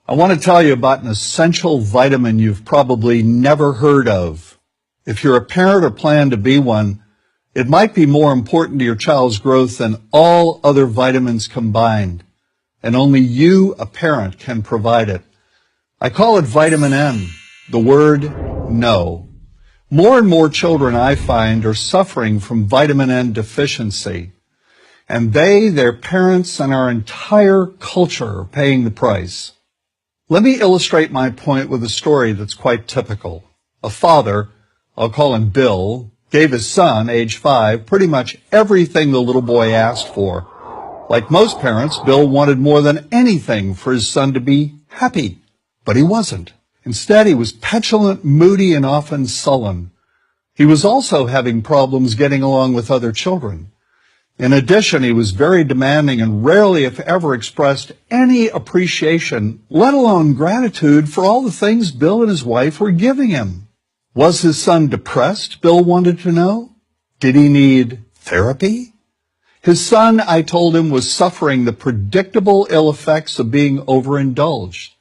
I want to tell you about an essential vitamin you've probably never heard of. If you're a parent or plan to be one, it might be more important to your child's growth than all other vitamins combined, and only you, a parent, can provide it. I call it vitamin N, the word no. More and more children, I find, are suffering from vitamin N deficiency, and they, their parents, and our entire culture are paying the price. Let me illustrate my point with a story that's quite typical. A father, I'll call him Bill, gave his son, age 5, pretty much everything the little boy asked for. Like most parents, Bill wanted more than anything for his son to be happy, but he wasn't. Instead, he was petulant, moody, and often sullen. He was also having problems getting along with other children. In addition, he was very demanding and rarely, if ever, expressed any appreciation, let alone gratitude, for all the things Bill and his wife were giving him. Was his son depressed, Bill wanted to know? Did he need therapy? His son, I told him, was suffering the predictable ill effects of being overindulged.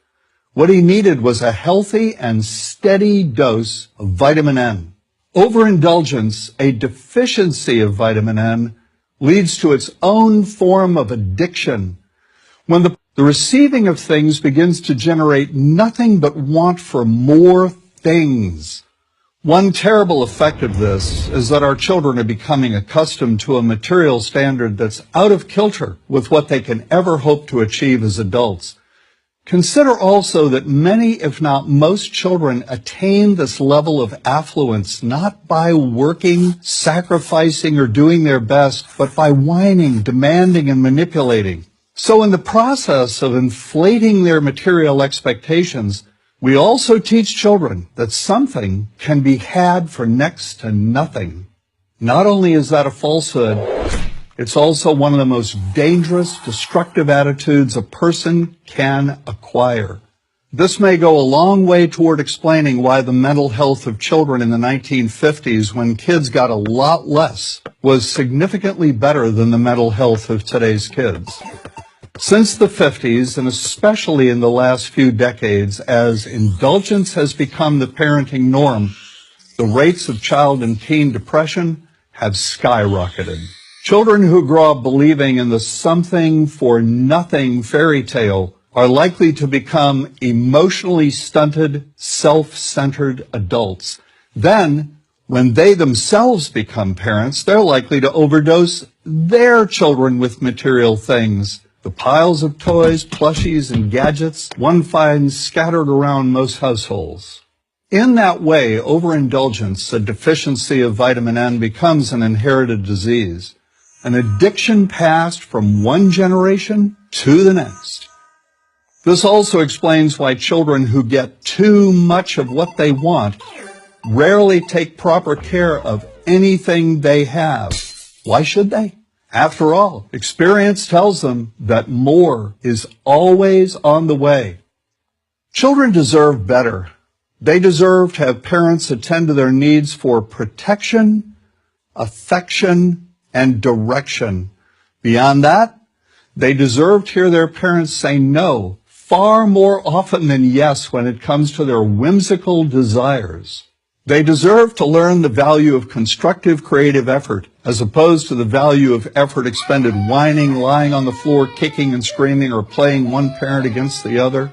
What he needed was a healthy and steady dose of vitamin N. Overindulgence, a deficiency of vitamin N, leads to its own form of addiction. When the receiving of things begins to generate nothing but want for more things. One terrible effect of this is that our children are becoming accustomed to a material standard that's out of kilter with what they can ever hope to achieve as adults. Consider also that many, if not most, children attain this level of affluence not by working, sacrificing, or doing their best, but by whining, demanding, and manipulating. So in the process of inflating their material expectations, we also teach children that something can be had for next to nothing. Not only is that a falsehood, it's also one of the most dangerous, destructive attitudes a person can acquire. This may go a long way toward explaining why the mental health of children in the 1950s, when kids got a lot less, was significantly better than the mental health of today's kids. Since the 50s, and especially in the last few decades, as indulgence has become the parenting norm, the rates of child and teen depression have skyrocketed. Children who grow up believing in the something for nothing fairy tale are likely to become emotionally stunted, self-centered adults. Then, when they themselves become parents, they're likely to overdose their children with material things. The piles of toys, plushies, and gadgets one finds scattered around most households. In that way, overindulgence, a deficiency of vitamin N, becomes an inherited disease, an addiction passed from one generation to the next. This also explains why children who get too much of what they want rarely take proper care of anything they have. Why should they? After all, experience tells them that more is always on the way. Children deserve better. They deserve to have parents attend to their needs for protection, affection, and direction. Beyond that, they deserve to hear their parents say no far more often than yes when it comes to their whimsical desires. They deserve to learn the value of constructive creative effort as opposed to the value of effort expended whining, lying on the floor, kicking and screaming, or playing one parent against the other.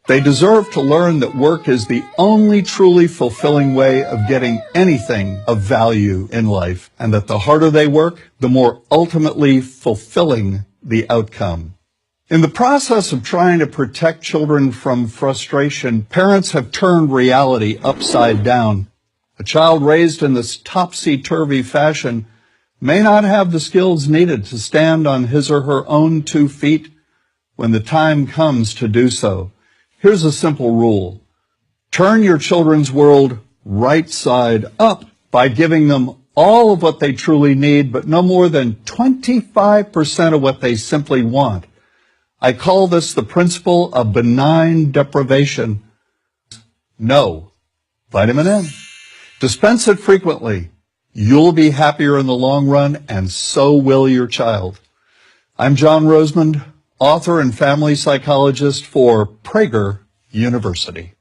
They deserve to learn that work is the only truly fulfilling way of getting anything of value in life, and that the harder they work, the more ultimately fulfilling the outcome. In the process of trying to protect children from frustration, parents have turned reality upside down. A child raised in this topsy-turvy fashion may not have the skills needed to stand on his or her own 2 feet when the time comes to do so. Here's a simple rule. Turn your children's world right side up by giving them all of what they truly need, but no more than 25% of what they simply want. I call this the principle of benign deprivation. No. Vitamin N. Dispense it frequently. You'll be happier in the long run, and so will your child. I'm John Rosemond, author and family psychologist for Prager University.